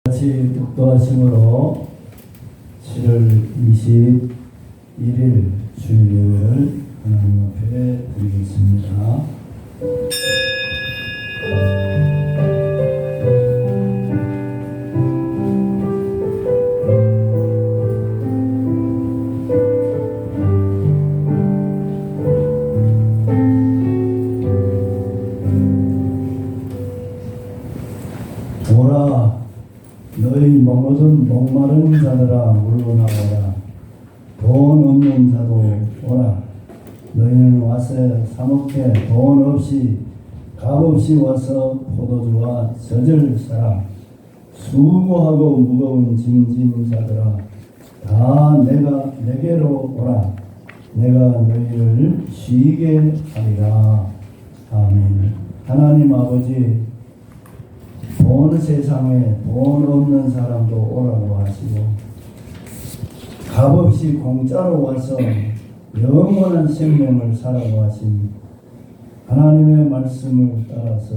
같이 독도하심으로 7월 21일 주일을 하나님 앞에 드리겠습니다. 오라 너희 모든 목마른 자들아 물러나오라. 돈 없는 자도 오라. 너희는 와서 사먹게 돈 없이 값없이 와서 포도주와 젖을 사라. 수고하고 무거운 짐진 자들아 다 내게로 오라. 내가 너희를 쉬게 하리라. 아멘. 하나님 아버지, 온 세상에 돈 없는 사람도 오라고 하시고 값없이 공짜로 와서 영원한 생명을 살라고 하신 하나님의 말씀을 따라서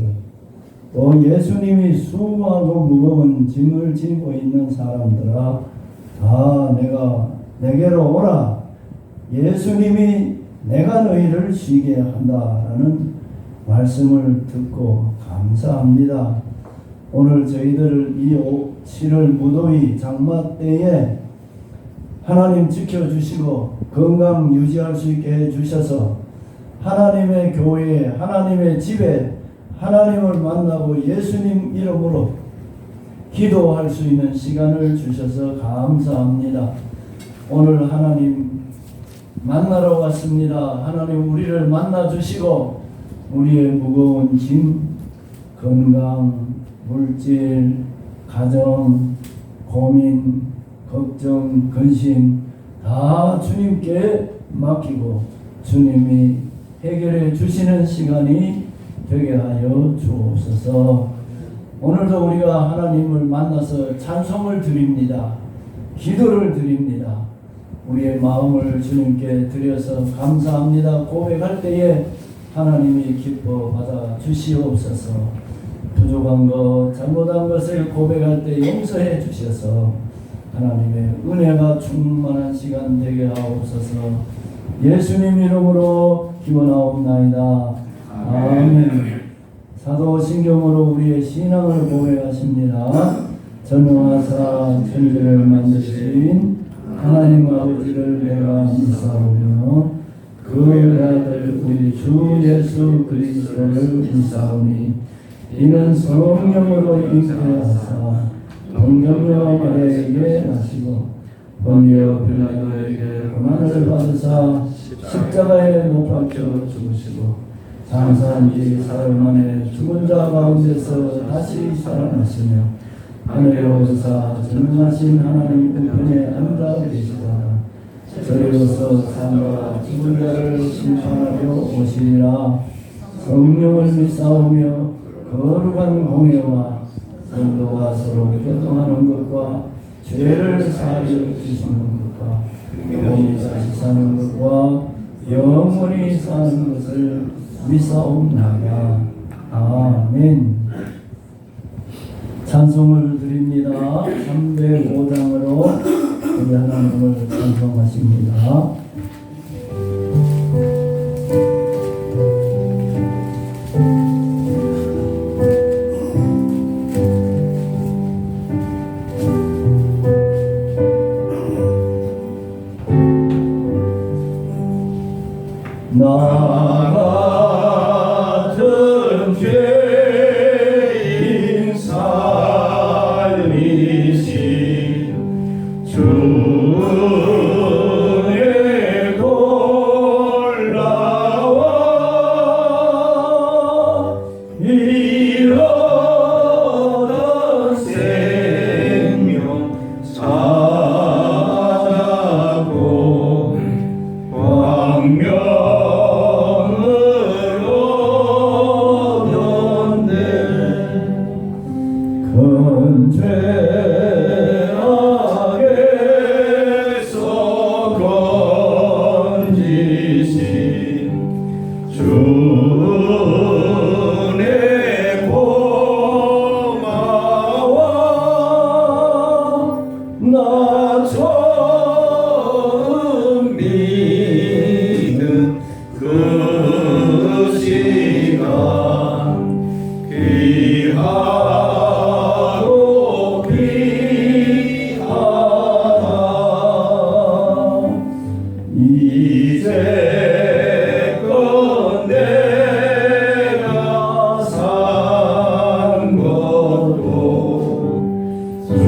또 예수님이 수고하고 무거운 짐을 지고 있는 사람들아 다 내게로 오라. 예수님이 내가 너희를 쉬게 한다라는 말씀을 듣고 감사합니다. 오늘 저희들을 이 7월 무더위 장마 때에 하나님 지켜주시고 건강 유지할 수 있게 해주셔서 하나님의 교회에, 하나님의 집에 하나님을 만나고 예수님 이름으로 기도할 수 있는 시간을 주셔서 감사합니다. 오늘 하나님 만나러 왔습니다. 하나님 우리를 만나주시고 우리의 무거운 짐, 건강, 물질, 가정, 고민, 걱정, 근심 다 주님께 맡기고 주님이 해결해 주시는 시간이 되게 하여 주옵소서. 오늘도 우리가 하나님을 만나서 찬송을 드립니다. 기도를 드립니다. 우리의 마음을 주님께 드려서 감사합니다. 고백할 때에 하나님이 기뻐 받아 주시옵소서. 부족한 것, 잘못한 것을 고백할 때 용서해 주셔서 하나님의 은혜가 충만한 시간 되게 하옵소서. 예수님 이름으로 기원하옵나이다. 아멘. 사도신경으로 우리의 신앙을 고백하십니다. 전능하사 천지를 만드신 하나님 아버지를 내가 믿사오며 그 아들 우리 주 예수 그리스도를 믿사오니 이는 성령으로 잉태하사 동정녀 마리아에게 나시고 본디오 빌라도에게 고난을 받으사 십자가에 못 박혀 죽으시고 장사한 지 사흘 만에 죽은 자 가운데서 다시 살아나시며 하늘에 오르사 전능하신 하나님 우편에 앉아 계시다. 저리로서 삶과 죽은 자를 심판하려 오시리라. 성령을 믿사오며 거룩한 공예와 성도가 서로 교통하는 것과 죄를 사하여 주시는 것과 영원히 다시 사는 것과 영원히 사는 것을 믿사옵나이다. 아멘. 찬송을 드립니다. 305장으로 우리 하나님을 찬송하십니다. 나 같은 죄인 살리신 주의 골라와 잃어던 생명 찾아고 광명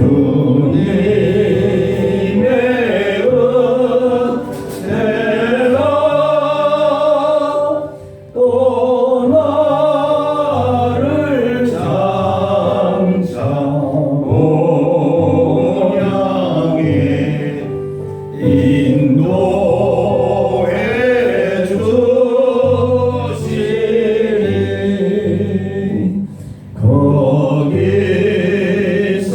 은혜가 또 나를 장차 온양해 인도해 주시리. 거기서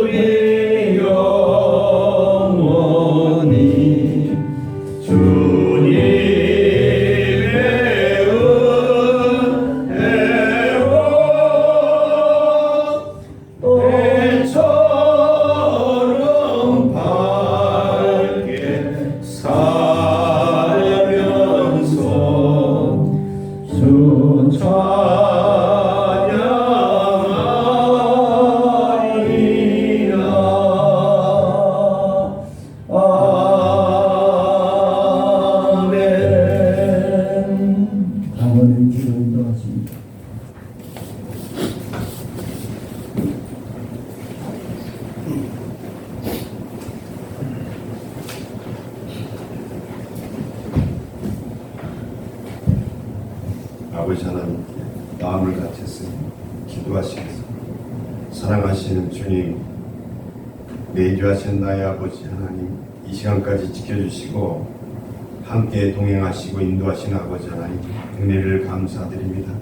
우리 영원히 주님의 은혜로 배처럼 밝게 살면서 주 찬양하리라. 아멘. 당연히 기도 인도하십니다. 아버지 하나님께 마음을 같아서 기도하시겠습니다. 사랑하시는 주님, 내주하신 나의 아버지 하나님, 이 시간까지 지켜주시고 함께 동행하시고 인도하시는 아버지 하나님, 은혜를 감사드립니다.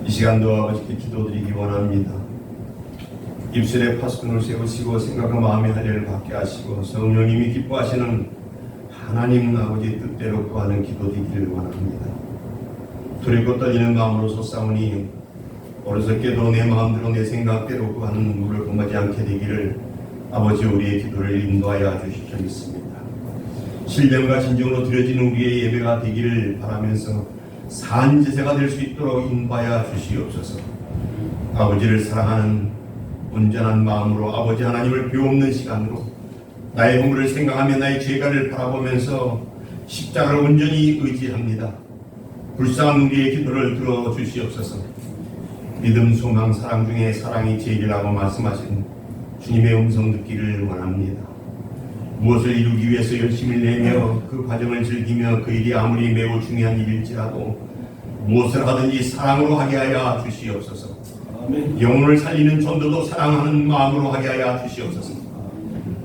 이 시간도 아버지께 기도드리기 원합니다. 입술에 파수꾼을 세우시고 생각과 마음의 하례를 받게 하시고 성령님이 기뻐하시는 하나님 아버지의 뜻대로 구하는 기도드리기를 원합니다. 두렵고 떨리는 마음으로 솟사오니 어리석게도 내 마음대로 내 생각대로 구하는 눈물을 범하지 않게 되기를 아버지 우리의 기도를 인도하여 주시켜 믿습니다. 신령과 진정으로 드려지는 우리의 예배가 되기를 바라면서 산제사가 될 수 있도록 인도하여 주시옵소서. 아버지를 사랑하는 온전한 마음으로 아버지 하나님을 배움는 시간으로 나의 허물을 생각하며 나의 죄가를 바라보면서 십자가를 온전히 의지합니다. 불쌍한 우리의 기도를 들어주시옵소서. 믿음, 소망, 사랑 중에 사랑이 제일이라고 말씀하신 주님의 음성 듣기를 원합니다. 무엇을 이루기 위해서 열심을 내며 그 과정을 즐기며 그 일이 아무리 매우 중요한 일일지라도 무엇을 하든지 사랑으로 하게 하여 주시옵소서. 아멘. 영혼을 살리는 전도도 사랑하는 마음으로 하게 하여 주시옵소서.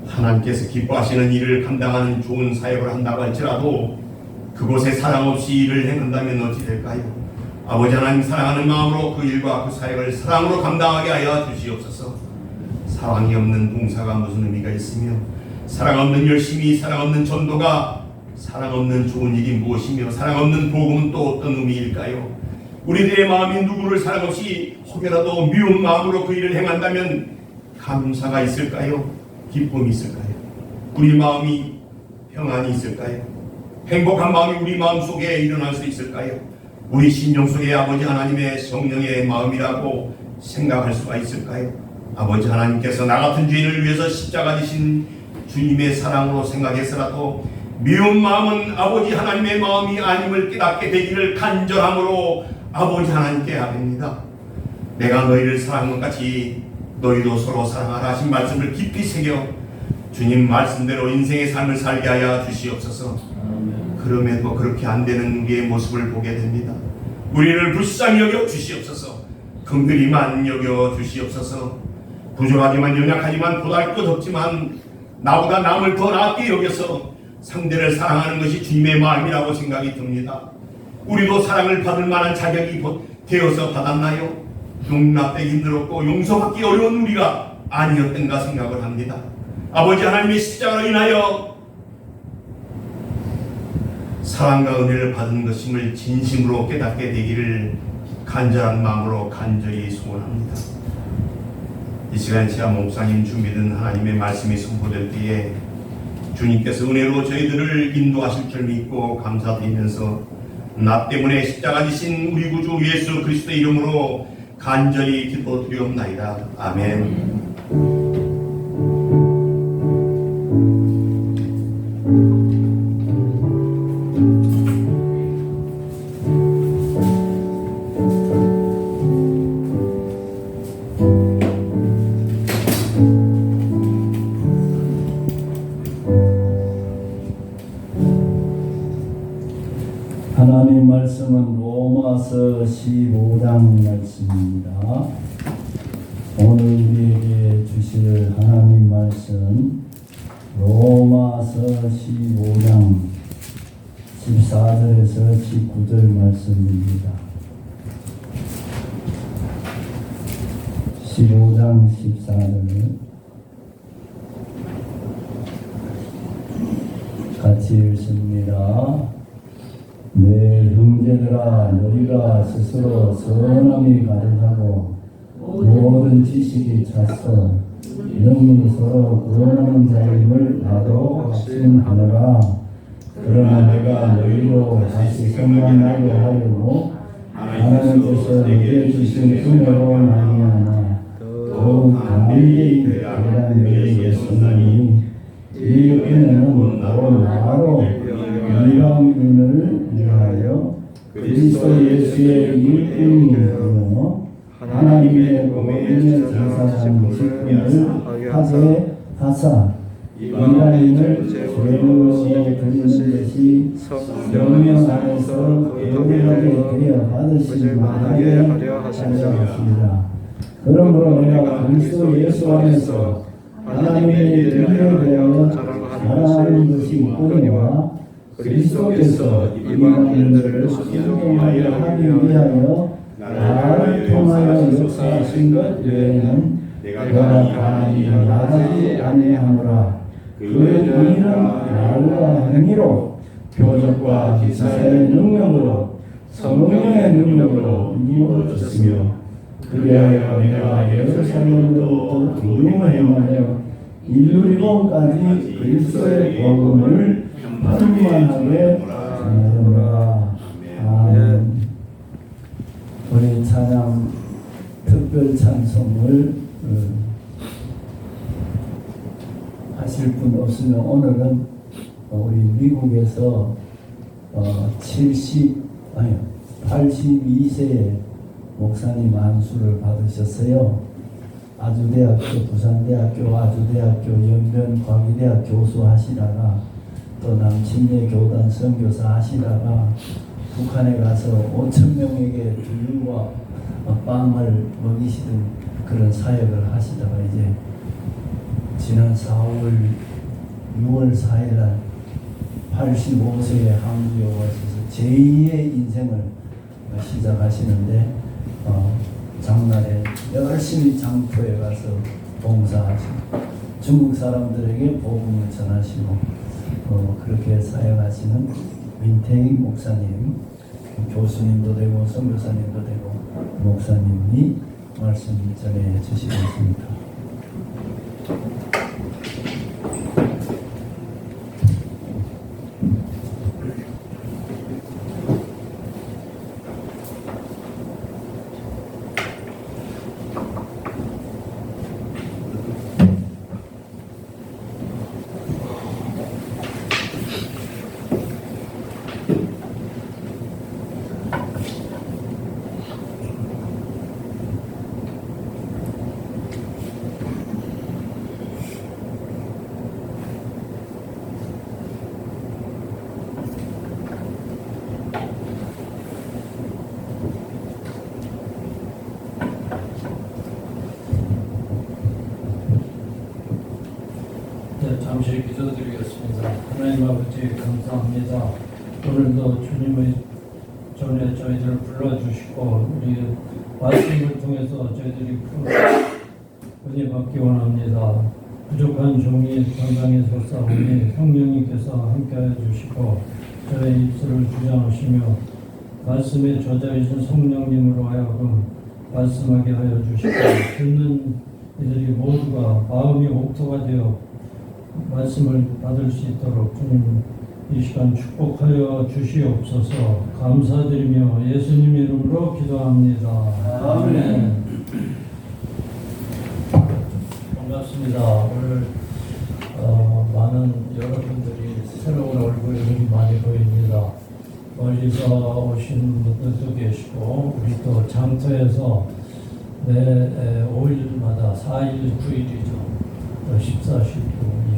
하나님께서 기뻐하시는 일을 감당하는 좋은 사역을 한다고 할지라도 그곳에 사랑 없이 일을 행한다면 어찌 될까요? 아버지 하나님 사랑하는 마음으로 그 일과 그 사역을 사랑으로 감당하게 하여 주시옵소서. 사랑이 없는 봉사가 무슨 의미가 있으며 사랑 없는 열심히, 사랑 없는 전도가, 사랑 없는 좋은 일이 무엇이며 사랑 없는 복음은 또 어떤 의미일까요? 우리들의 마음이 누구를 사랑 없이 혹여라도 미운 마음으로 그 일을 행한다면 감사가 있을까요? 기쁨이 있을까요? 우리 마음이 평안이 있을까요? 행복한 마음이 우리 마음 속에 일어날 수 있을까요? 우리 심령 속에 아버지 하나님의 성령의 마음이라고 생각할 수가 있을까요? 아버지 하나님께서 나 같은 죄인을 위해서 십자가 지신 주님의 사랑으로 생각해서라도 미운 마음은 아버지 하나님의 마음이 아님을 깨닫게 되기를 간절함으로 아버지 하나님께 아뢰옵니다. 내가 너희를 사랑한 것 같이 너희도 서로 사랑하라 하신 말씀을 깊이 새겨 주님 말씀대로 인생의 삶을 살게 하여 주시옵소서. 그럼에도 그렇게 안 되는 우리의 모습을 보게 됩니다. 우리를 불쌍히 여겨 주시옵소서. 긍휼히만 여겨 주시옵소서. 부족하지만 연약하지만 보잘것없지만 나보다 남을 더 낫게 여겨서 상대를 사랑하는 것이 주님의 마음이라고 생각이 듭니다. 우리도 사랑을 받을 만한 자격이 되어서 받았나요? 용납되기 힘들었고 용서받기 어려운 우리가 아니었던가 생각을 합니다. 아버지 하나님의 십자가로 인하여 사랑과 은혜를 받은 것임을 진심으로 깨닫게 되기를 간절한 마음으로 간절히 소원합니다. 이 시간 시아 목사님 준비된 하나님의 말씀이 선포될 때에 주님께서 은혜로 저희들을 인도하실 줄 믿고 감사드리면서 나 때문에 십자가 지신 우리 구주 예수 그리스도의 이름으로 간절히 기도드리옵나이다. 아멘. 말씀은 로마서 15장 말씀입니다. 오늘 우리에게 주실 하나님 말씀 로마서 15장 14절에서 19절 말씀입니다. 15장 14절 같이 읽습니다. 내 형제들아 너희가 스스로 선함이 가득하고 모든 지식이 찼어 능히 서로 구원하는 자임을 나도 확신하노라. 그러나 내가 너희로 다시 생각나게 하려고 하나님께서 내게 주신 은혜로 말미암아 더욱 담대히 대한 너희에게 썼나니 이 은혜는 바로 나로 이방인을 위하여 그리스도 예수의 일꾼이며 하나님의 모든 제사장 직분을 하게 하사 이방인을 죄물에 드리는 것이 성령 안에서 거룩하게 되어 받으시게 하려 하시니라. 그러므로 내가 그리스도 예수 안에서 하나님의 일에 대하여 자랑하는 것이 있거니와 그리스도께서 이방인들을 순종하게 하기 위하여 나를 통하여 역사하신 것 외에는 내가 감히 말하지 아니하노라. 그 일은 말과 행위로 표적과 기사의 능력으로 성령의 능력으로 이루어졌으며 그리하여 내가 예루살렘으로부터 두림을 행하여 일루리온까지 그리스도의 복음을 풍만하게 전하노라. 아멘. 우리 찬양 특별 찬송을 하실 분 없으면 오늘은 우리 미국에서 82세의 목사님 안수를 받으셨어요. 아주대학교, 부산대학교, 아주대학교, 연변 과기대학 교수 하시다가 또 남침례 교단 선교사 하시다가 북한에 가서 5,000명에게 두유와 빵을 먹이시던 그런 사역을 하시다가 이제 지난 6월 4일 날 85세에 한국에 오셔서 제2의 인생을 시작하시는데 장날에 열심히 장터에 가서 봉사하시고 중국 사람들에게 복음을 전하시고 그렇게 사역하시는 민태익 목사님, 교수님도 되고 선교사님도 되고 목사님이 말씀 전해 주시겠습니다. 잠시 기도드리겠습니다. 하나님 아버지 감사합니다. 오늘도 주님의 전에 저희들을 불러주시고 우리 말씀을 통해서 저희들이 은혜 받기 원합니다. 부족한 종이 건강해서싸우니 성령님께서 함께하여 주시고 저의 입술을 주장하시며 말씀에 젖어있는 성령님으로 하여금 말씀하게 하여 주시고 듣는 이들이 모두가 마음이 옥토가 되어 말씀을 받을 수 있도록 주님 이 시간 축복하여 주시옵소서. 감사드리며 예수님 이름으로 기도합니다. 아멘. 반갑습니다. 오늘 많은 여러분들이 새로운 얼굴이 많이 보입니다. 멀리서 오신 분들도 계시고 우리 또 장터에서 매 5일마다 4일 9일이죠. 14, 19,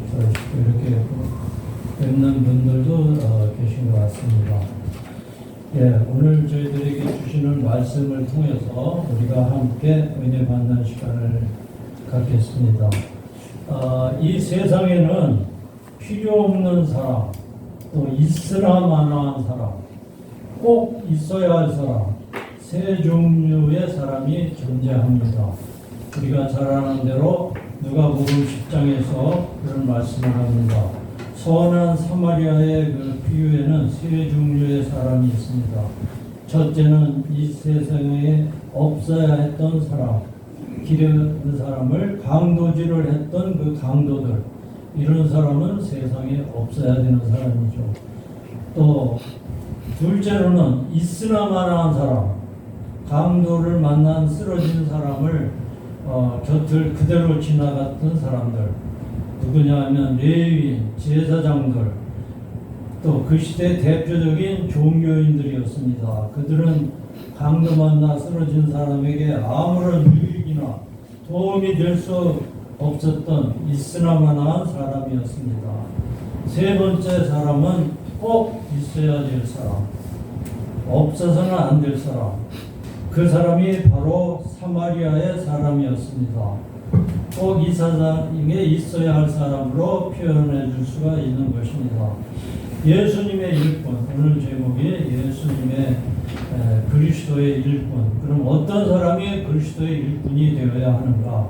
24, 19 이렇게 뵙는 분들도 계신 것 같습니다. 오늘 저희들에게 주시는 말씀을 통해서 우리가 함께 은혜 받는 시간을 갖겠습니다. 이 세상에는 필요 없는 사람, 또 있으나 마나한 사람, 꼭 있어야 할 사람, 세 종류의 사람이 존재합니다. 우리가 잘 아는 대로 누가복음 10장에서 그런 말씀을 합니다. 선한 사마리아의 그 비유에는 세 종류의 사람이 있습니다. 첫째는 이 세상에 없어야 했던 사람, 길에 그 사람을 강도질을 했던 그 강도들, 이런 사람은 세상에 없어야 되는 사람이죠. 또 둘째로는 있으나 마나한 사람, 강도를 만난 쓰러진 사람을 곁을 그대로 지나갔던 사람들, 누구냐 하면 레위인, 제사장들, 또 그 시대 대표적인 종교인들이었습니다. 그들은 강도 만나 쓰러진 사람에게 아무런 유익이나 도움이 될 수 없었던 있으나 마나한 사람이었습니다. 세 번째 사람은 꼭 있어야 될 사람, 없어서는 안 될 사람, 그 사람이 바로 사마리아의 사람이었습니다. 꼭 이 사람에 있어야 할 사람으로 표현해 줄 수가 있는 것입니다. 예수님의 일꾼, 오늘 제목이 예수님의 그리스도의 일꾼. 그럼 어떤 사람이 그리스도의 일꾼이 되어야 하는가?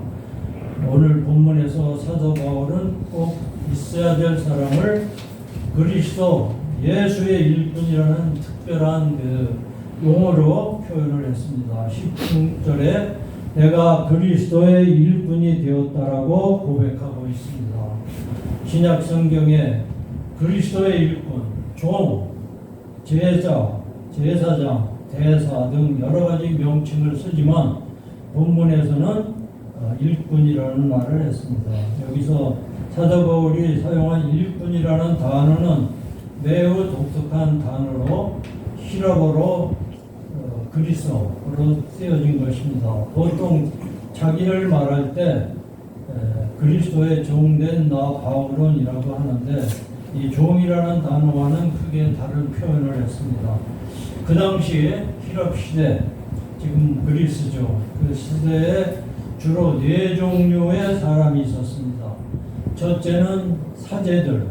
오늘 본문에서 사도 바울은 꼭 있어야 될 사람을 그리스도, 예수의 일꾼이라는 특별한 그 용어로 표현을 했습니다. 10절에 내가 그리스도의 일꾼이 되었다라고 고백하고 있습니다. 신약 성경에 그리스도의 일꾼, 종, 제자, 제사장, 대사 등 여러 가지 명칭을 쓰지만 본문에서는 일꾼이라는 말을 했습니다. 여기서 사도 바울이 사용한 일꾼이라는 단어는 매우 독특한 단어로 히라보로 그리스어로 쓰여진 것입니다. 보통 자기를 말할 때 그리스도의 종된 나 바울은이라고 하는데 이 종이라는 단어와는 크게 다른 표현을 했습니다. 그 당시에 히랍 시대, 지금 그리스죠. 그 시대에 주로 네 종류의 사람이 있었습니다. 첫째는 사제들,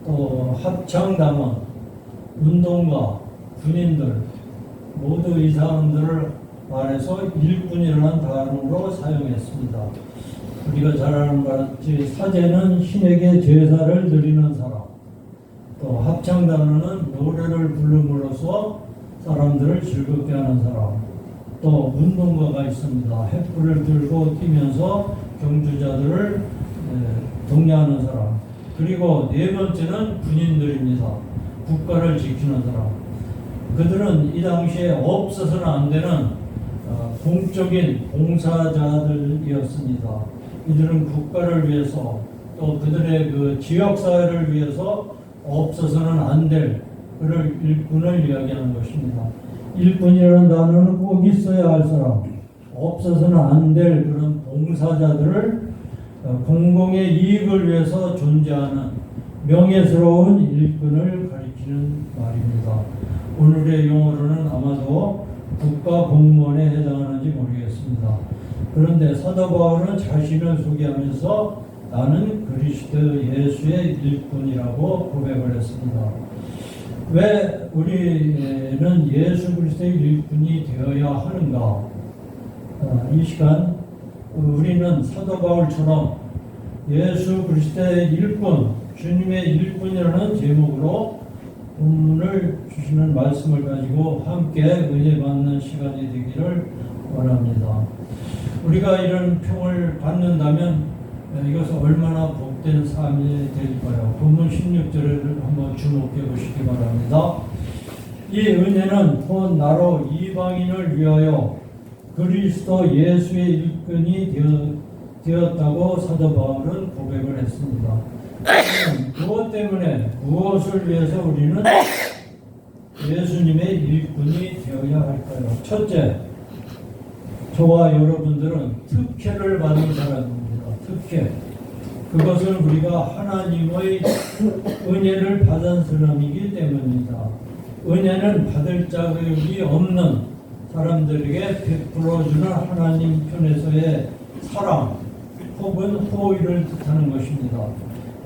또 합창당원, 운동가, 군인들, 모두 이 사람들을 말해서 일꾼이라는 단어로 사용했습니다. 우리가 잘 아는 것 같이 사제는 신에게 제사를 드리는 사람, 또 합창단원은 노래를 부름으로써 사람들을 즐겁게 하는 사람, 또 운동가가 있습니다. 횃불을 들고 뛰면서 경주자들을 독려하는 사람, 그리고 네 번째는 군인들입니다. 국가를 지키는 사람. 그들은 이 당시에 없어서는 안 되는 공적인 봉사자들이었습니다. 이들은 국가를 위해서 또 그들의 그 지역사회를 위해서 없어서는 안 될 그를 일꾼을 이야기하는 것입니다. 일꾼이라는 단어는 꼭 있어야 할 사람, 없어서는 안 될 그런 봉사자들을 공공의 이익을 위해서 존재하는 명예스러운 일꾼을 가리키는 말입니다. 오늘의 용어로는 아마도 국가 공무원에 해당하는지 모르겠습니다. 그런데 사도 바울은 자신을 소개하면서 나는 그리스도 예수의 일꾼이라고 고백을 했습니다. 왜 우리는 예수 그리스도의 일꾼이 되어야 하는가? 이 시간 우리는 사도 바울처럼 예수 그리스도의 일꾼, 주님의 일꾼이라는 제목으로 본문을 주시는 말씀을 가지고 함께 은혜 받는 시간이 되기를 원합니다. 우리가 이런 평을 받는다면 이것은 얼마나 복된 삶이 될까요? 본문 16절을 한번 주목해 보시기 바랍니다. 이 은혜는 곧 나로 이방인을 위하여 그리스도 예수의 일꾼이 되었다고 사도 바울은 고백을 했습니다. 무엇 때문에, 무엇을 위해서 우리는 예수님의 일꾼이 되어야 할까요? 첫째, 저와 여러분들은 특혜를 받은 사람입니다. 특혜. 그것은 우리가 하나님의 은혜를 받은 사람이기 때문입니다. 은혜는 받을 자격이 없는 사람들에게 베풀어주는 하나님 편에서의 사랑 혹은 호의를 뜻하는 것입니다.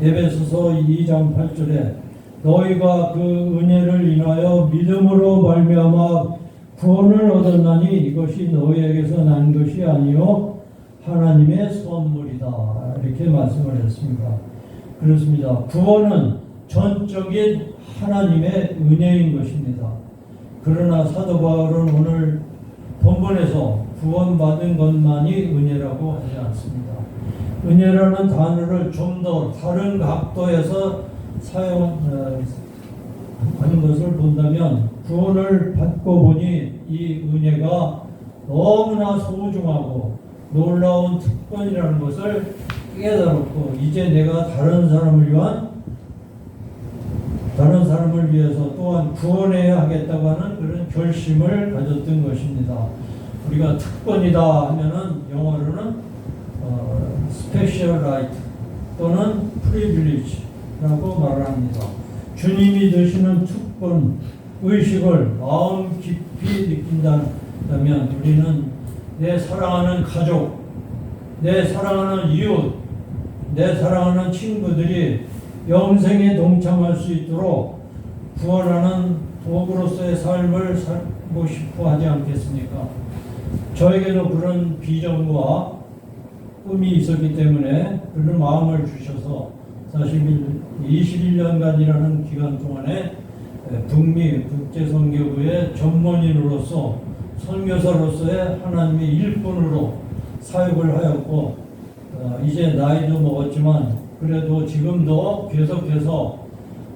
에베소서 2장 8절에 너희가 그 은혜를 인하여 믿음으로 말미암아 구원을 얻었나니 이것이 너희에게서 난 것이 아니요 하나님의 선물이다. 이렇게 말씀을 했습니다. 그렇습니다. 구원은 전적인 하나님의 은혜인 것입니다. 그러나 사도 바울은 오늘 본문에서 구원받은 것만이 은혜라고 하지 않습니다. 은혜라는 단어를 좀 더 다른 각도에서 사용하는 것을 본다면 구원을 받고 보니 이 은혜가 너무나 소중하고 놀라운 특권이라는 것을 깨달았고 이제 내가 다른 사람을 위해서 또한 구원해야 하겠다고 하는 그런 결심을 가졌던 것입니다. 우리가 특권이다 하면은 영어로는 special right 또는 privilege라고 말을 합니다. 주님이 드시는 특권 의식을 마음 깊이 느낀다면 우리는 내 사랑하는 가족, 내 사랑하는 이웃, 내 사랑하는 친구들이 영생에 동참할 수 있도록 구원하는 도구로서의 삶을 살고 싶어 하지 않겠습니까? 저에게도 그런 비전과 꿈이 있었기 때문에 그런 마음을 주셔서 사실 21년간이라는 기간 동안에 북미 국제선교부의 전문인으로서 선교사로서의 하나님의 일꾼으로 사역을 하였고 이제 나이도 먹었지만 그래도 지금도 계속해서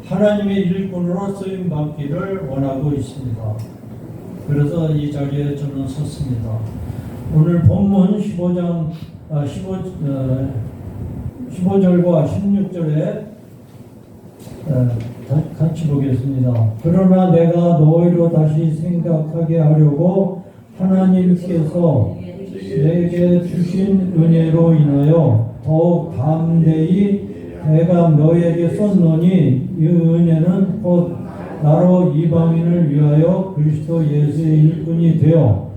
하나님의 일꾼으로 쓰임받기를 원하고 있습니다. 그래서 이 자리에 저는 섰습니다. 오늘 본문 15절과 16절에 같이 보겠습니다. 그러나 내가 너희로 다시 생각하게 하려고 하나님께서 내게 주신 은혜로 인하여 더욱 담대히 내가 너희에게 썼노니 이 은혜는 곧 나로 이방인을 위하여 그리스도 예수의 일꾼이 되어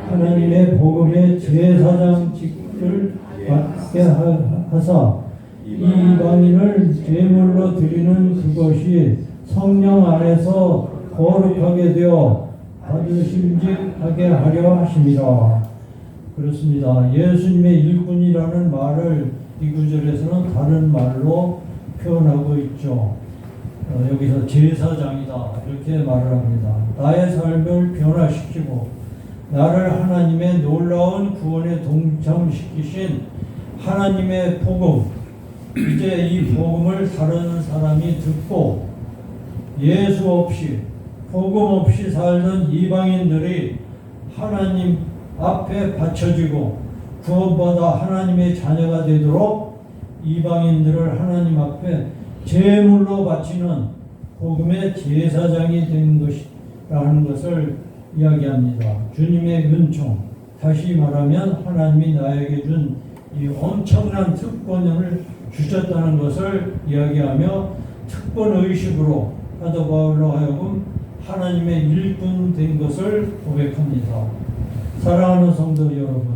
하나님의 복음의 제사장직을 받게 하사 이방인을 제물로 드리는 그것이 성령 안에서 거룩하게 되어 받으심직하게 하려 하심이라. 그렇습니다. 예수님의 일꾼이라는 말을 이 구절에서는 다른 말로 표현하고 있죠. 여기서 제사장이다 이렇게 말을 합니다. 나의 삶을 변화시키고 나를 하나님의 놀라운 구원에 동참시키신 하나님의 복음, 이제 이 복음을 다른 사람이 듣고 예수 없이 복음 없이 살던 이방인들이 하나님 앞에 바쳐지고 구원받아 하나님의 자녀가 되도록 이방인들을 하나님 앞에 제물로 바치는 복음의 제사장이 된 것이라는 것을 이야기합니다. 주님의 은총, 다시 말하면 하나님이 나에게 준 이 엄청난 특권을 주셨다는 것을 이야기하며 특권 의식으로 사도 바울로 하여금 하나님의 일꾼 된 것을 고백합니다. 사랑하는 성도 여러분,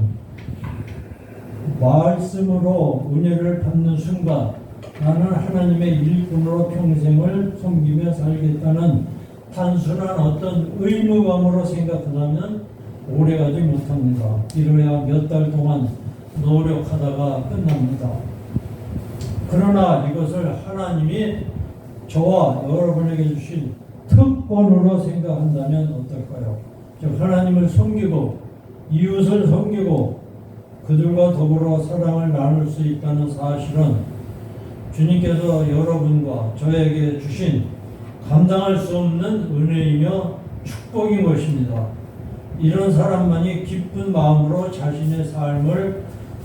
말씀으로 은혜를 받는 순간 나는 하나님의 일꾼으로 평생을 섬기며 살겠다는 단순한 어떤 의무감으로 생각하면 오래가지 못합니다. 이러야 몇 달 동안 노력하다가 끝납니다. 그러나 이것을 하나님이 저와 여러분에게 주신 특권으로 생각한다면 어떨까요? 즉 하나님을 섬기고 이웃을 섬기고 그들과 더불어 사랑을 나눌 수 있다는 사실은 주님께서 여러분과 저에게 주신 감당할 수 없는 은혜이며 축복인 것입니다. 이런 사람만이 기쁜 마음으로 자신의 삶을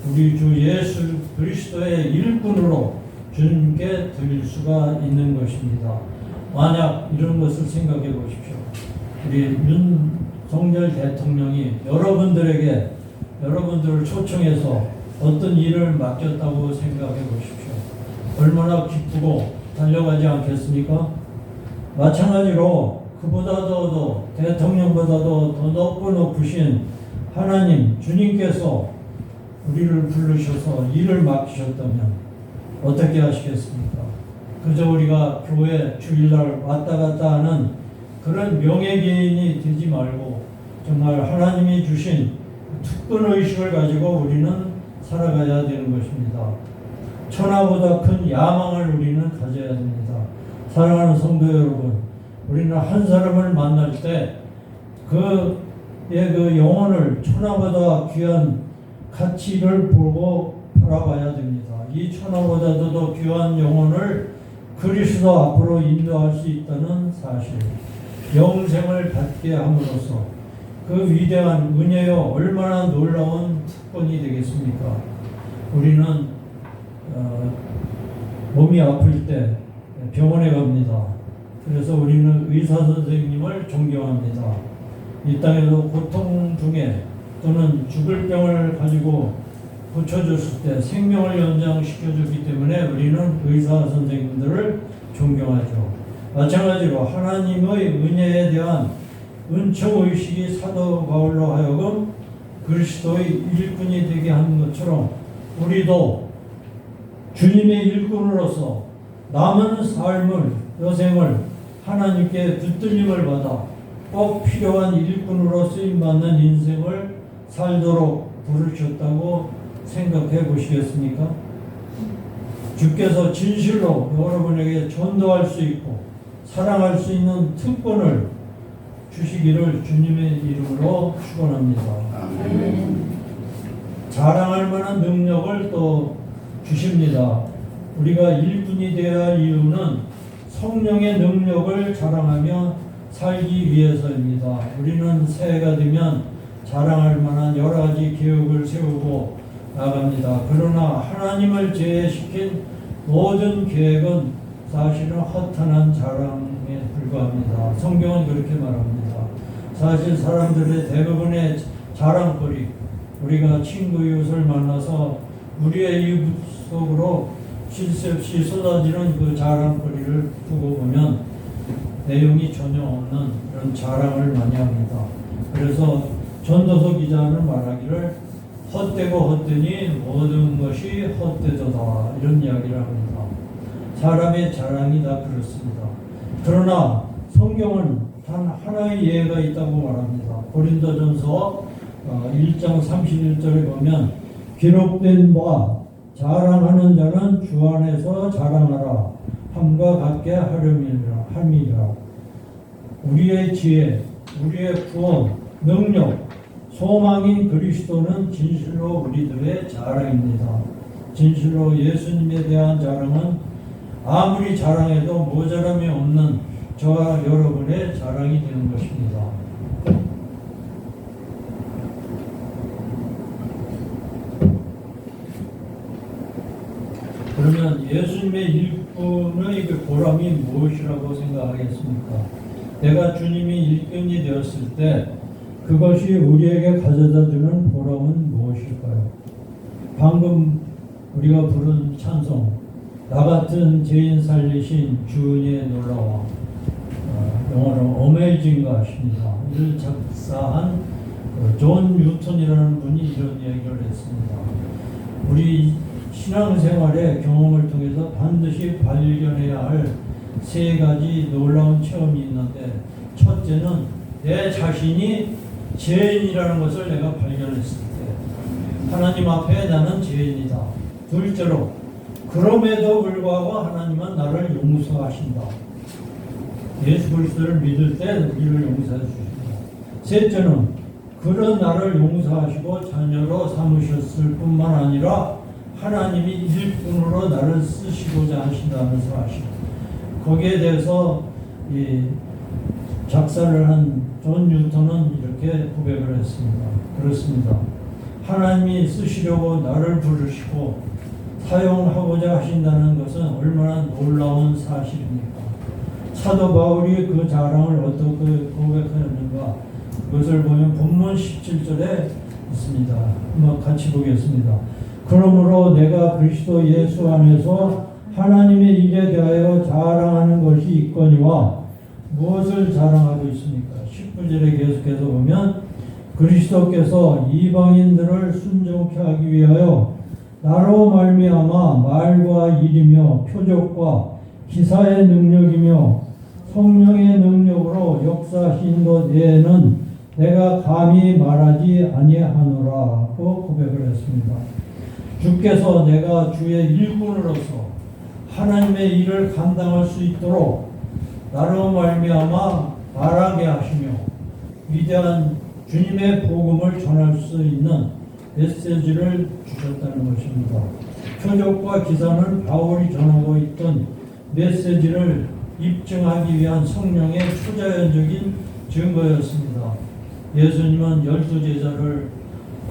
우리 주 예수 그리스도의 일꾼으로 주님께 드릴 수가 있는 것입니다. 만약 이런 것을 생각해 보십시오. 우리 윤석열 대통령이 여러분들을 초청해서 어떤 일을 맡겼다고 생각해 보십시오. 얼마나 기쁘고 달려가지 않겠습니까? 마찬가지로 그보다도 대통령보다도 더 높으신 하나님 주님께서 우리를 부르셔서 일을 맡기셨다면 어떻게 하시겠습니까? 그저 우리가 교회 주일날 왔다 갔다 하는 그런 명예개인이 되지 말고 정말 하나님이 주신 특권의식을 가지고 우리는 살아가야 되는 것입니다. 천하보다 큰 야망을 우리는 가져야 됩니다. 사랑하는 성도 여러분, 우리는 한 사람을 만날 때 그 영혼을 천하보다 귀한 가치를 보고 바라봐야 됩니다. 이 천하보다도 더 귀한 영혼을 그리스도 앞으로 인도할 수 있다는 사실, 영생을 받게 함으로써 그 위대한 은혜요 얼마나 놀라운 특권이 되겠습니까? 우리는 몸이 아플 때 병원에 갑니다. 그래서 우리는 의사 선생님을 존경합니다. 이 땅에서 고통 중에 또는 죽을 병을 가지고 고쳐줬을 때 생명을 연장시켜주기 때문에 우리는 의사 선생님들을 존경하죠. 마찬가지로 하나님의 은혜에 대한 은총의식이 사도 바울로 하여금 그리스도의 일꾼이 되게 하는 것처럼 우리도 주님의 일꾼으로서 남은 삶을, 여생을 하나님께 붙들림을 받아 꼭 필요한 일꾼으로 쓰임받는 인생을 살도록 부르셨다고 생각해 보시겠습니까? 주께서 진실로 여러분에게 전도할 수 있고 사랑할 수 있는 특권을 주시기를 주님의 이름으로 축원합니다. 자랑할 만한 능력을 또 주십니다. 우리가 일꾼이 되어야 할 이유는 성령의 능력을 자랑하며 살기 위해서입니다. 우리는 새해가 되면 자랑할 만한 여러 가지 계획을 세우고 나갑니다. 그러나 하나님을 제외시킨 모든 계획은 사실은 허탄한 자랑에 불과합니다. 성경은 그렇게 말합니다. 사실 사람들의 대부분의 자랑거리, 우리가 친구 이웃을 만나서 우리의 이웃 속으로 쉴 새 없이 쏟아지는 그 자랑거리를 두고 보면 내용이 전혀 없는 그런 자랑을 많이 합니다. 그래서 전도서 기자는 말하기를 헛되고 헛되니 모든 것이 헛되도다 이런 이야기를 합니다. 사람의 자랑이 다 그렇습니다. 그러나 성경은 단 하나의 예가 있다고 말합니다. 고린도전서 1장 31절에 보면 기록된 바 자랑하는 자는 주 안에서 자랑하라 함과 같게 함이라. 우리의 지혜, 우리의 구원, 능력, 소망인 그리스도는 진실로 우리들의 자랑입니다. 진실로 예수님에 대한 자랑은 아무리 자랑해도 모자람이 없는 저와 여러분의 자랑이 되는 것입니다. 그러면 예수님의 일꾼의 그 보람이 무엇이라고 생각하겠습니까? 내가 주님이 일꾼이 되었을 때 그것이 우리에게 가져다 주는 보람은 무엇일까요? 방금 우리가 부른 찬송, 나 같은 죄인 살리신 주의 놀라워, 영어로 Amazing God입니다. 이를 작사한 존 뉴턴이라는 분이 이런 이야기를 했습니다. 우리 신앙생활의 경험을 통해서 반드시 발견해야 할 세 가지 놀라운 체험이 있는데, 첫째는 내 자신이 죄인이라는 것을 내가 발견했을 때 하나님 앞에 나는 죄인이다. 둘째로 그럼에도 불구하고 하나님은 나를 용서하신다. 예수 그리스도를 믿을 때 우리를 용서해 주십니다. 셋째는 그런 나를 용서하시고 자녀로 삼으셨을 뿐만 아니라 하나님이 일꾼으로 나를 쓰시고자 하신다는 사실, 거기에 대해서 이 작사를 한 존 뉴턴은 이렇게 고백을 했습니다. 그렇습니다. 하나님이 쓰시려고 나를 부르시고 사용하고자 하신다는 것은 얼마나 놀라운 사실입니까? 사도 바울이 그 자랑을 어떻게 고백하였는가? 그것을 보면 본문 17절에 있습니다. 한번 같이 보겠습니다. 그러므로 내가 그리스도 예수 안에서 하나님의 일에 대하여 자랑하는 것이 있거니와 무엇을 자랑하고 있습니까? 19절에 계속해서 보면 그리스도께서 이방인들을 순종케 하기 위하여 나로 말미암아 말과 일이며 표적과 기사의 능력이며 성령의 능력으로 역사하신 것 외에는 내가 감히 말하지 아니하노라고 고백을 했습니다. 주께서 내가 주의 일꾼으로서 하나님의 일을 감당할 수 있도록 나로 말미암아 말하게 하시며 위대한 주님의 복음을 전할 수 있는 메시지를 주셨다는 것입니다. 표적과 기사는 바울이 전하고 있던 메시지를 입증하기 위한 성령의 초자연적인 증거였습니다. 예수님은 12제자를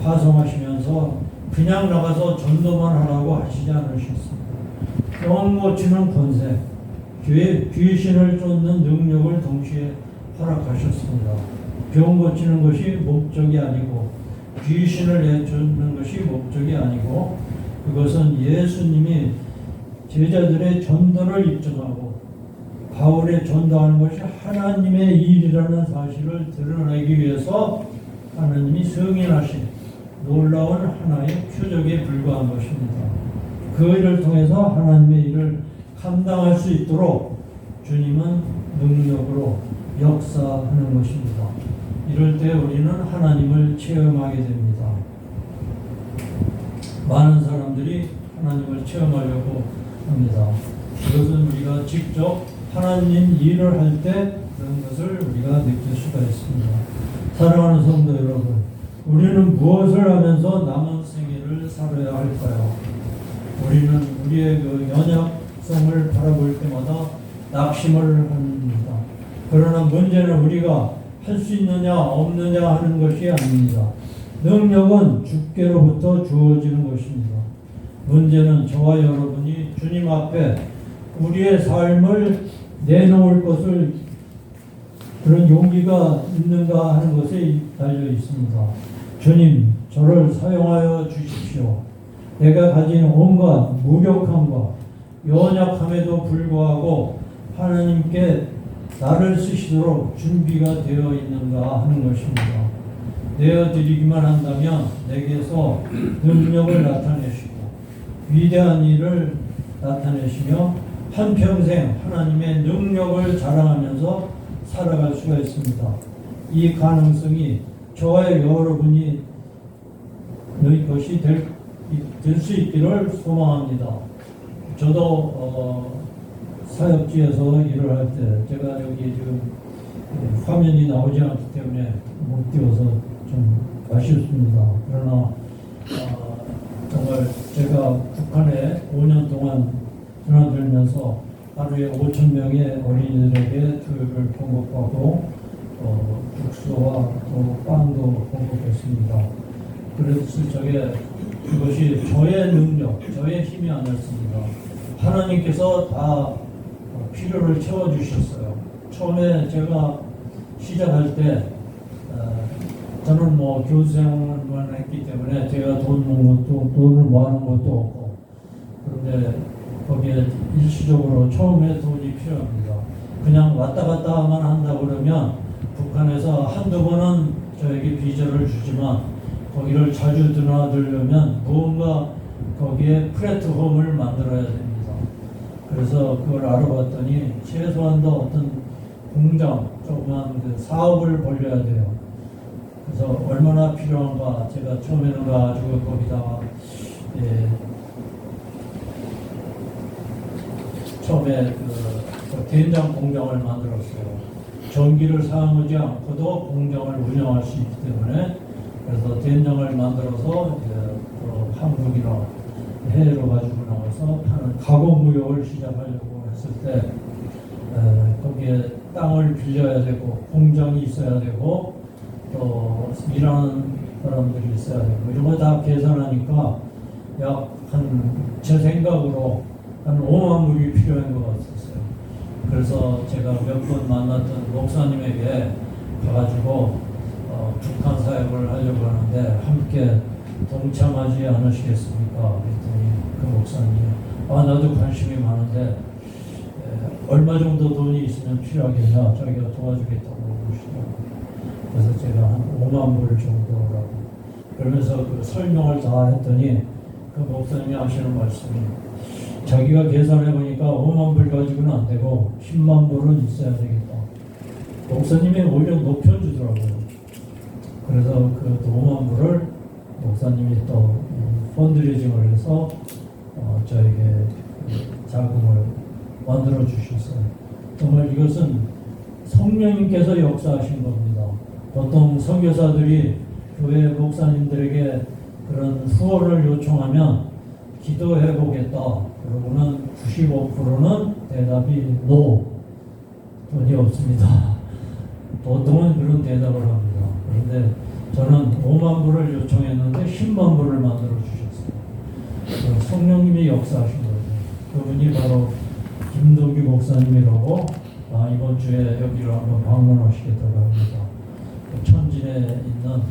파송하시면서 그냥 나가서 전도만 하라고 하시지 않으셨습니다. 병 고치는 권세, 귀신을 쫓는 능력을 동시에 허락하셨습니다. 병 고치는 것이 목적이 아니고 귀신을 내쫓는 것이 목적이 아니고 그것은 예수님이 제자들의 전도를 입증하고 바울의 전도하는 것이 하나님의 일이라는 사실을 드러내기 위해서 하나님이 승인하신 놀라운 하나의 표적에 불과한 것입니다. 그 일을 통해서 하나님의 일을 감당할 수 있도록 주님은 능력으로 역사하는 것입니다. 이럴 때 우리는 하나님을 체험하게 됩니다. 많은 사람들이 하나님을 체험하려고 합니다. 그것은 우리가 직접 하나님 일을 할 때 그런 것을 우리가 느낄 수가 있습니다. 사랑하는 성도 여러분, 우리는 무엇을 하면서 남은 생애를 살아야 할까요? 우리는 우리의 그 연약성을 바라볼 때마다 낙심을 합니다. 그러나 문제는 우리가 할 수 있느냐 없느냐 하는 것이 아닙니다. 능력은 주께로부터 주어지는 것입니다. 문제는 저와 여러분이 주님 앞에 우리의 삶을 내놓을 것을 그런 용기가 있는가 하는 것에 달려 있습니다. 주님, 저를 사용하여 주십시오. 내가 가진 온갖 무력함과 연약함에도 불구하고 하나님께 나를 쓰시도록 준비가 되어 있는가 하는 것입니다. 내어드리기만 한다면 내게서 능력을 나타내시고 위대한 일을 나타내시며 한평생 하나님의 능력을 자랑하면서 살아갈 수가 있습니다. 이 가능성이 저와 여러분이 너희 것이 될 수 있기를 소망합니다. 저도 사역지에서 일을 할 때 제가 여기 지금 화면이 나오지 않기 때문에 못 띄워서 좀 아쉽습니다. 그러나 정말 제가 북한에 5년 동안 드나들면서 하루에 5,000명의 어린이들에게 교육을 공급하고 국수와 또 빵도 공급했습니다. 그랬을 적에 그것이 저의 능력, 저의 힘이 아니었습니다. 하나님께서 다 필요를 채워주셨어요. 처음에 제가 시작할 때 저는 뭐 교수생활만 했기 때문에 제가 돈을 모아놓은 것도 없고 그런데 거기에 일시적으로 처음에 돈이 필요합니다. 그냥 왔다 갔다만 한다 그러면 북한에서 한두 번은 저에게 비자를 주지만 거기를 자주 드나들려면 무언가 거기에 플랫폼을 만들어야 됩니다. 그래서 그걸 알아봤더니 최소한도 어떤 공장, 조그만 그 사업을 벌려야 돼요. 그래서 얼마나 필요한가 제가 처음에는 가지고 거기다가 처음에 그 된장 공장을 만들었어요. 전기를 사용하지 않고도 공장을 운영할 수 있기 때문에 그래서 된장을 만들어서 한국이나 해외로 가지고 나와서 파는 가공 무역을 시작하려고 했을 때 거기에 땅을 빌려야 되고 공장이 있어야 되고 또 일하는 사람들이 있어야 되고 이런 거 다 계산하니까 약 제 생각으로 한 5만 불이 필요한 것 같았어요. 그래서 제가 몇 번 만났던 목사님에게 가가지고 북한 사역을 하려고 하는데 함께 동참하지 않으시겠습니까? 그랬더니 그 목사님이 나도 관심이 많은데 얼마 정도 돈이 있으면 필요하겠냐, 자기가 도와주겠다고 그러시더라고요. 그래서 제가 한 5만 불 정도라고 그러면서 그 설명을 다 했더니 그 목사님이 하시는 말씀이 자기가 계산해 보니까 5만 불 가지고는 안 되고 10만 불은 있어야 되겠다. 목사님이 오히려 높여주더라고요. 그래서 그 5만 불을 목사님이 또 펀드레이징을 해서 저에게 자금을 만들어 주셨어요. 정말 이것은 성령님께서 역사하신 겁니다. 보통 선교사들이 교회 목사님들에게 그런 후원을 요청하면 기도해 보겠다. 그러고는 95%는 대답이 no, 돈이 없습니다. 보통은 그런 대답을 합니다. 그런데 저는 5만 불을 요청했는데 10만 불을 만들어 주셨어요. 성령님이 역사하신 거예요. 그분이 바로 김동규 목사님이라고 이번 주에 여기를 한번 방문하시겠다고 합니다. 천진에 있는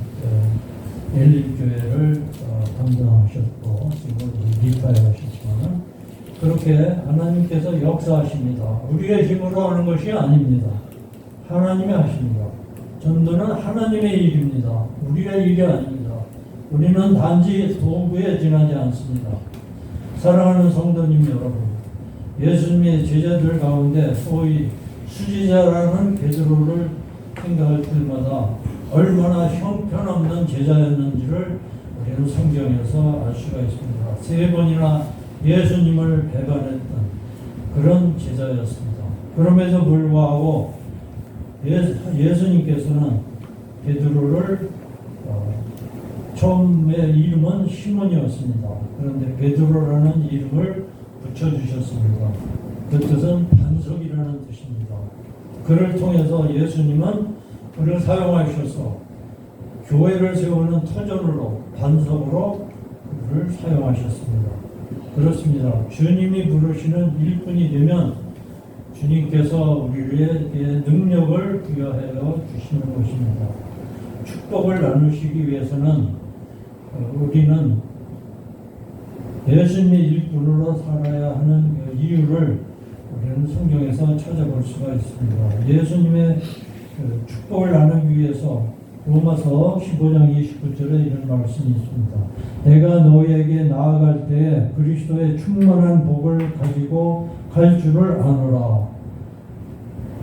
엘림교회를 담당하셨고 지금 리파에 하셨지만 그렇게 하나님께서 역사하십니다. 우리의 힘으로 하는 것이 아닙니다. 하나님이 하십니다. 전도는 하나님의 일입니다. 우리의 일이 아닙니다. 우리는 단지 도구에 지나지 않습니다. 사랑하는 성도님 여러분, 예수님의 제자들 가운데 소위 수지자라는 베드로를 생각할 때마다 얼마나 형편없는 제자였는지를 우리는 성경에서 알 수가 있습니다. 3번이나 예수님을 배반했던 그런 제자였습니다. 그럼에도 불구하고 예수님께서는 베드로를 처음에 이름은 시몬이었습니다. 그런데 베드로라는 이름을 붙여주셨습니다. 그 뜻은 반석이라는 뜻입니다. 그를 통해서 예수님은 그를 사용하셔서 교회를 세우는 터전으로 반석으로 그를 사용하셨습니다. 그렇습니다. 주님이 부르시는 일꾼이 되면 주님께서 우리에게 능력을 부여하여 주시는 것입니다. 축복을 나누시기 위해서는 우리는 예수님의 일꾼으로 살아야 하는 그 이유를 우리는 성경에서 찾아볼 수가 있습니다. 예수님의 그 축복을 나누기 위해서 로마서 15장 29절에 이런 말씀이 있습니다. 내가 너희에게 나아갈 때에 그리스도의 충만한 복을 가지고 갈 줄을 아노라.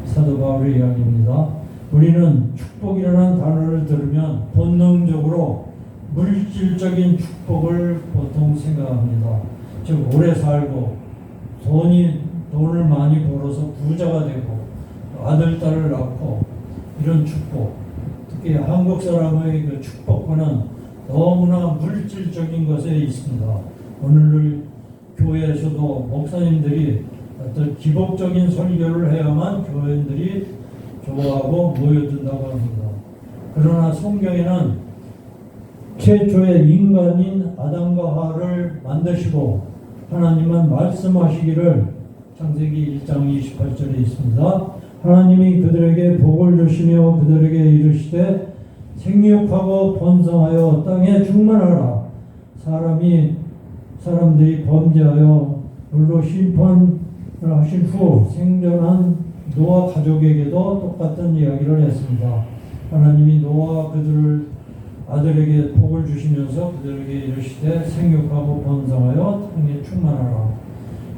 사도 바울의 이야기입니다. 우리는 축복이라는 단어를 들으면 본능적으로 물질적인 축복을 보통 생각합니다. 즉 오래 살고 돈을 많이 벌어서 부자가 되고 아들, 딸을 낳고 이런 축복. 특히 한국 사람의 그 축복과는 너무나 물질적인 것에 있습니다. 오늘 교회에서도 목사님들이 어떤 기복적인 설교를 해야만 교회인들이 좋아하고 모여든다고 합니다. 그러나 성경에는 최초의 인간인 아담과 하와를 만드시고 하나님은 말씀하시기를 창세기 1장 28절에 있습니다. 하나님이 그들에게 복을 주시며 그들에게 이르시되 생육하고 번성하여 땅에 충만하라. 사람들이 범죄하여 물로 심판을 하신 후 생존한 노아 가족에게도 똑같은 이야기를 했습니다. 하나님이 노아와 그들 아들에게 복을 주시면서 그들에게 이르시되 생육하고 번성하여 땅에 충만하라.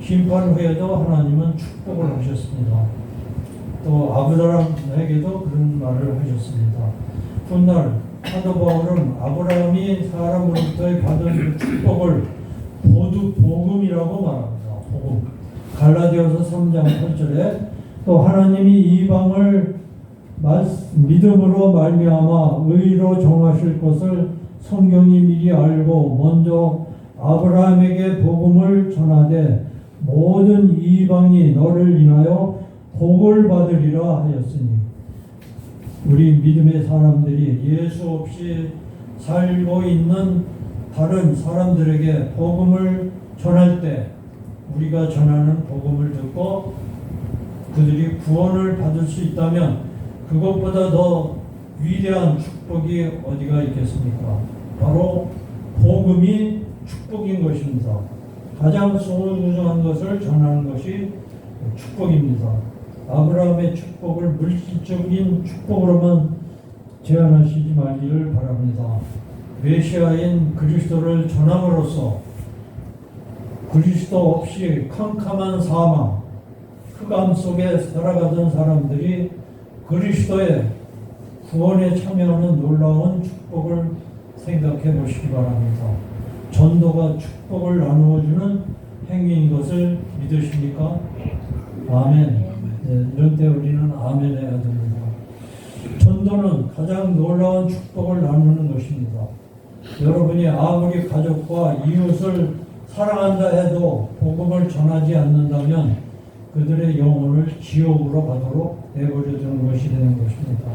심판 후에도 하나님은 축복을 하셨습니다. 또 아브라함에게도 그런 말을 하셨습니다. 훗날 사도 바울은 아브라함이 사람으로부터 받은 그 축복을 모두 복음이라고 말합니다. 복음. 갈라디아서 3장 8절에 또 하나님이 이방을 믿음으로 말미암아 의로 정하실 것을 성경이 미리 알고 먼저 아브라함에게 복음을 전하되 모든 이방이 너를 인하여 복을 받으리라 하였으니 우리 믿음의 사람들이 예수 없이 살고 있는 다른 사람들에게 복음을 전할 때 우리가 전하는 복음을 듣고 그들이 구원을 받을 수 있다면 그것보다 더 위대한 축복이 어디가 있겠습니까? 바로 복음이 축복인 것입니다. 가장 소중한 것을 전하는 것이 축복입니다. 아브라함의 축복을 물질적인 축복으로만 제한하시지 말기를 바랍니다. 메시아인 그리스도를 전함으로써 그리스도 없이 캄캄한 사망, 흑암 속에 살아가던 사람들이 그리스도의 구원에 참여하는 놀라운 축복을 생각해 보시기 바랍니다. 전도가 축복을 나누어주는 행위인 것을 믿으십니까? 아멘. 네, 이런 때 우리는 아멘 해야 됩니다. 전도는 가장 놀라운 축복을 나누는 것입니다. 여러분이 아무리 가족과 이웃을 사랑한다 해도 복음을 전하지 않는다면 그들의 영혼을 지옥으로 가도록 내버려 두는 것이 되는 것입니다.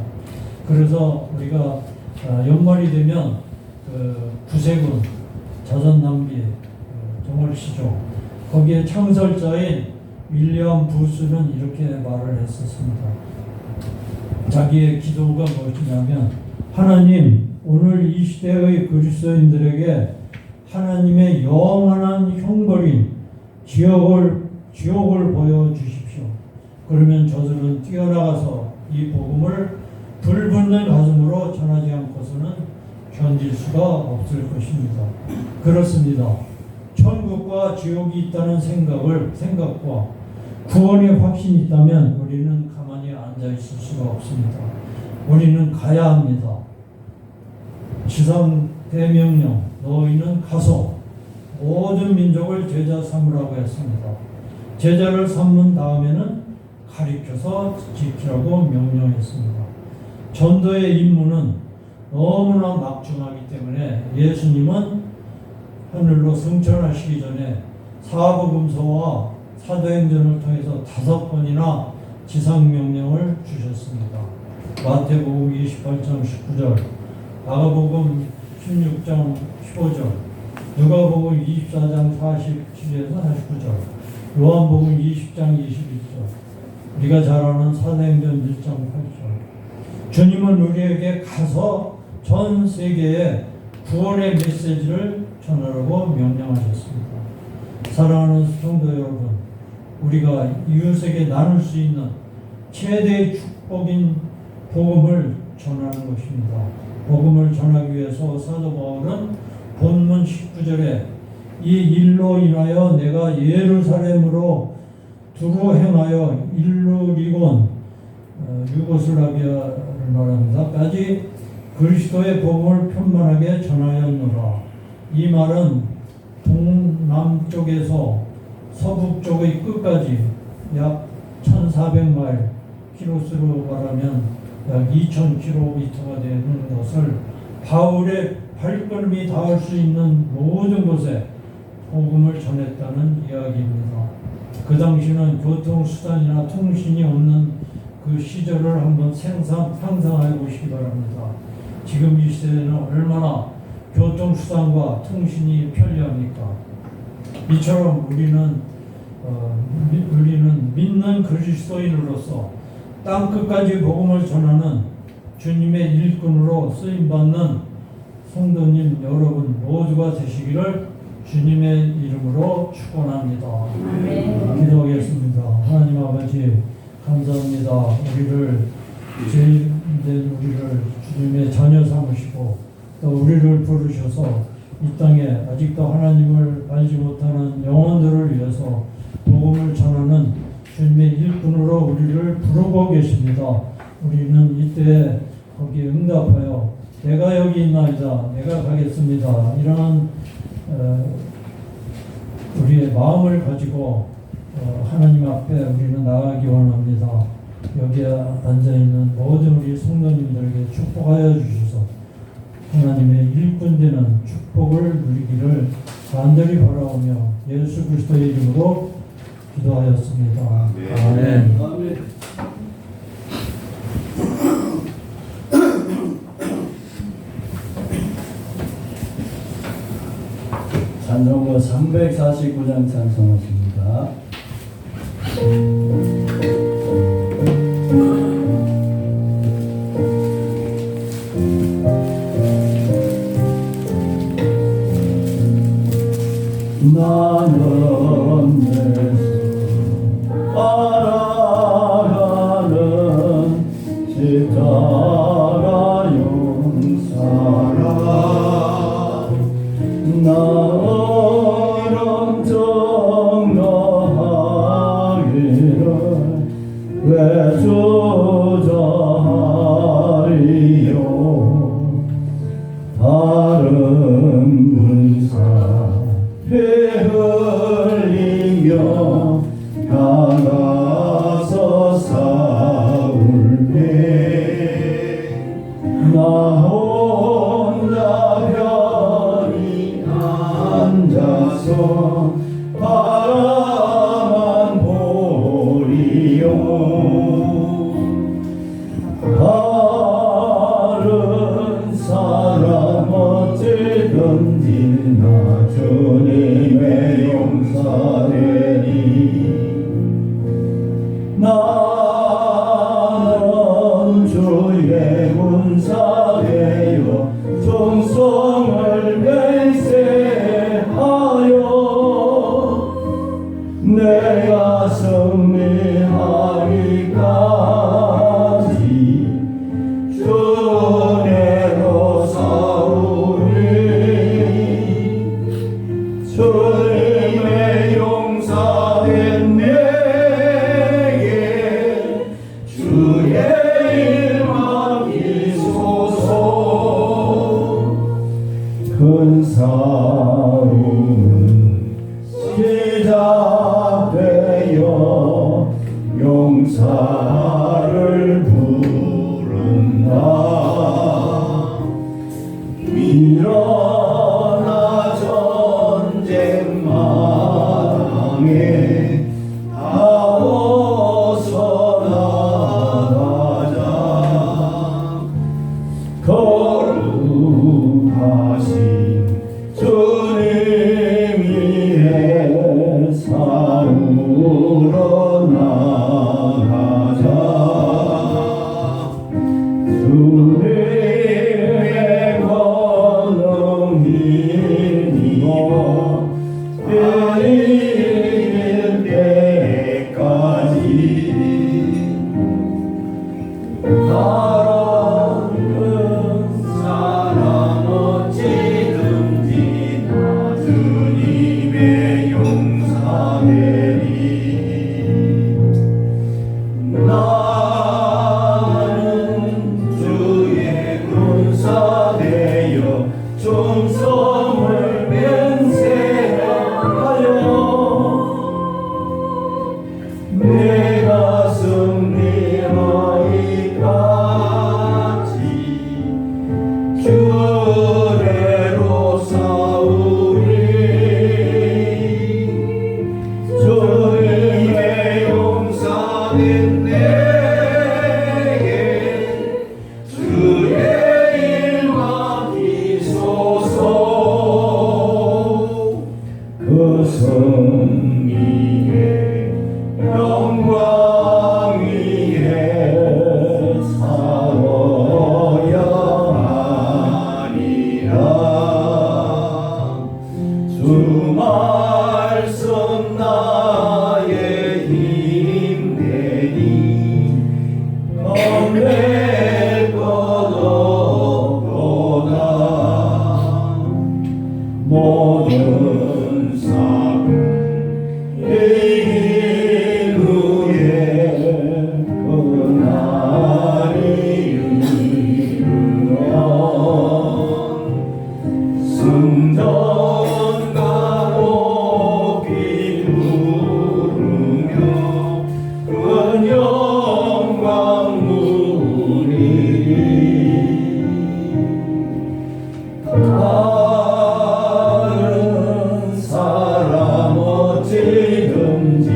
그래서 우리가 연말이 되면 구세군 자선남비 정월시조 거기에 창설자인 윌리엄 부스는 이렇게 말을 했었습니다. 자기의 기도가 무엇이냐면 하나님 오늘 이 시대의 그리스도인들에게 하나님의 영원한 형벌인 지옥을 보여주십시오. 그러면 저들은 뛰어나가서 이 복음을 불붙는 가슴으로 전하지 않고서는 견딜 수가 없을 것입니다. 그렇습니다. 천국과 지옥이 있다는 생각과 구원의 확신이 있다면 우리는 가만히 앉아 있을 수가 없습니다. 우리는 가야 합니다. 지상 대명령 너희는 가서 모든 민족을 제자 삼으라고 했습니다. 제자를 삼은 다음에는 가리켜서 지키라고 명령했습니다. 전도의 임무는 너무나 막중하기 때문에 예수님은 하늘로 승천하시기 전에 사복음서와 사도행전을 통해서 5번이나 지상명령을 주셨습니다. 마태복음 28장 19절, 마가복음 16장 15절, 누가복음 24장 47에서 49절, 요한복음 20장 21절, 우리가 잘 아는 사도행전 1장 8절. 주님은 우리에게 가서 전 세계에 구원의 메시지를 전하라고 명령하셨습니다. 사랑하는 성도 여러분, 우리가 이웃에게 나눌 수 있는 최대의 축복인 복음을 전하는 것입니다. 복음을 전하기 위해서 사도 바울은 본문 19절에 이 일로 인하여 내가 예루살렘으로 두루 행하여 일루리곤 유고슬라비아를 말합니다. 까지 그리스도의 복음을 편만하게 전하였노라. 이 말은 동남쪽에서 서북쪽의 끝까지 약 1400마일, 키로수로 말하면 약 2000km가 되는 것을 바울의 발걸음이 닿을 수 있는 모든 곳에 복음을 전했다는 이야기입니다. 그 당시는 교통수단이나 통신이 없는 그 시절을 한번 상상해 보시기 바랍니다. 지금 이 시대에는 얼마나 교통수단과 통신이 편리합니까? 이처럼 우리는 믿는 그리스도인으로서 땅끝까지 복음을 전하는 주님의 일꾼으로 쓰임받는 성도님 여러분 모두가 되시기를 주님의 이름으로 축원합니다. 기도하겠습니다. 하나님 아버지 감사합니다. 우리를 주님의 자녀 삼으시고 또 우리를 부르셔서 이 땅에 아직도 하나님을 알지 못하는 영혼들을 위해서 복음을 전하는 주님의 일꾼으로 우리를 부르고 계십니다. 우리는 이때 거기에 응답하여 내가 여기 있나이다, 내가 가겠습니다, 이러한 우리의 마음을 가지고 하나님 앞에 우리는 나가기 원합니다. 여기에 앉아있는 모든 우리 성도님들에게 축복하여 주셔서 하나님의 일꾼되는 축복을 누리기를 간절히 바라오며 예수 그리스도의 이름으로 기도하였습니다. 아멘. 찬송가 349장 찬송하십니다. 나는 예수 따라가는 십자가 용사라 나처럼 정하기를 왜 주저하리요 다른 군사 피 흘리며 나가서 싸울때 나 혼자 편히 앉아서 바라만 보리요 다른 사람 어찌든지 나 주님의 용사되니 나는 주의 군사되어 충성을 맹세하여 내가 승리하기까지 주내로 싸우리 주님의 용사된 내게 주의 일 맡기소서 큰 싸움은 시작되어 용사를 부른다 일어나 전쟁 마당에 나와서 나가자 거룩하신 주님 위에 싸우러 나가자 주님의 권능이니와 이길 때까지 다른 사람 어찌든지 나 주님의 용사되리 나는 주의 군사되어 충성을 맹세하여 내가 승리하기까지 주례로 싸우리 주님의 용사된 내게 주의 일 맡기소서 그 승리의 영광 위에 싸워야 하리라 주 말씀 나의 힘되니 겁낼 것 없도다 모든 삶 이긴 후에 그날이 이르면 승전가 높이 부르며 그 영광 누리리 다른 사람 어찌든지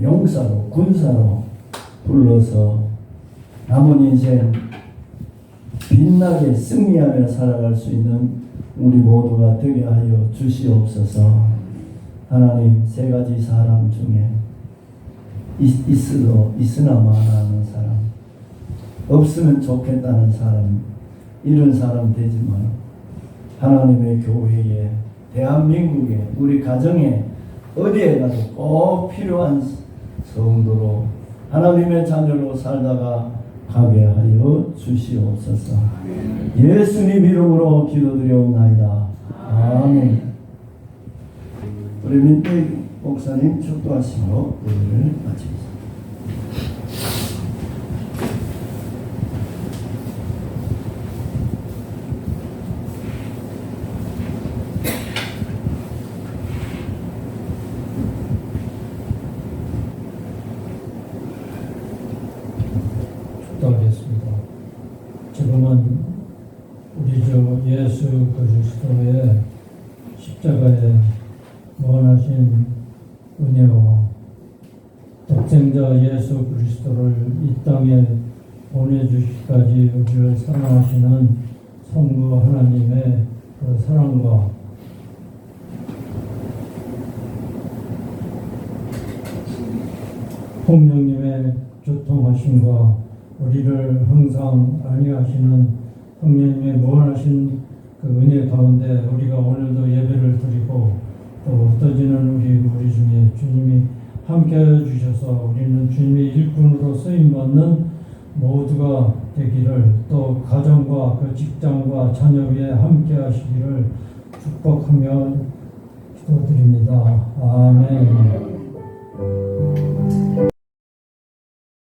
하나님의 용사로 군사로 불러서 남은 인생 빛나게 승리하며 살아갈 수 있는 우리 모두가 되게 하여 주시옵소서. 하나님, 세 가지 사람 중에 있으나 마나하는 사람, 없으면 좋겠다는 사람, 이런 사람 되지만 하나님의 교회에, 대한민국에, 우리 가정에, 어디에 가도 꼭 필요한 성도로 하나님의 자녀로 살다가 가게 하여 주시옵소서. 예수님 이름으로 기도드려옵나이다. 아멘. 우리 민태 목사님 축도하시고 예배를 마치겠습니다. 축도하겠습니다. 지금은 우리 주 예수 그리스도의 십자가에 원하신 은혜와 독생자 예수 그리스도를 이 땅에 보내주시기까지 우리를 사랑하시는 성부 하나님의 그 사랑과 성령님의 교통하심과 우리를 항상 안위하시는 성령님의 무한하신 그 은혜 가운데 우리가 오늘도 예배를 드리고 또 흩어지는 우리 중에 주님이 함께 해주셔서 우리는 주님의 일꾼으로 쓰임받는 모두가 되기를, 또 가정과 그 직장과 자녀 위에 함께 하시기를 축복하며 기도드립니다. 아멘.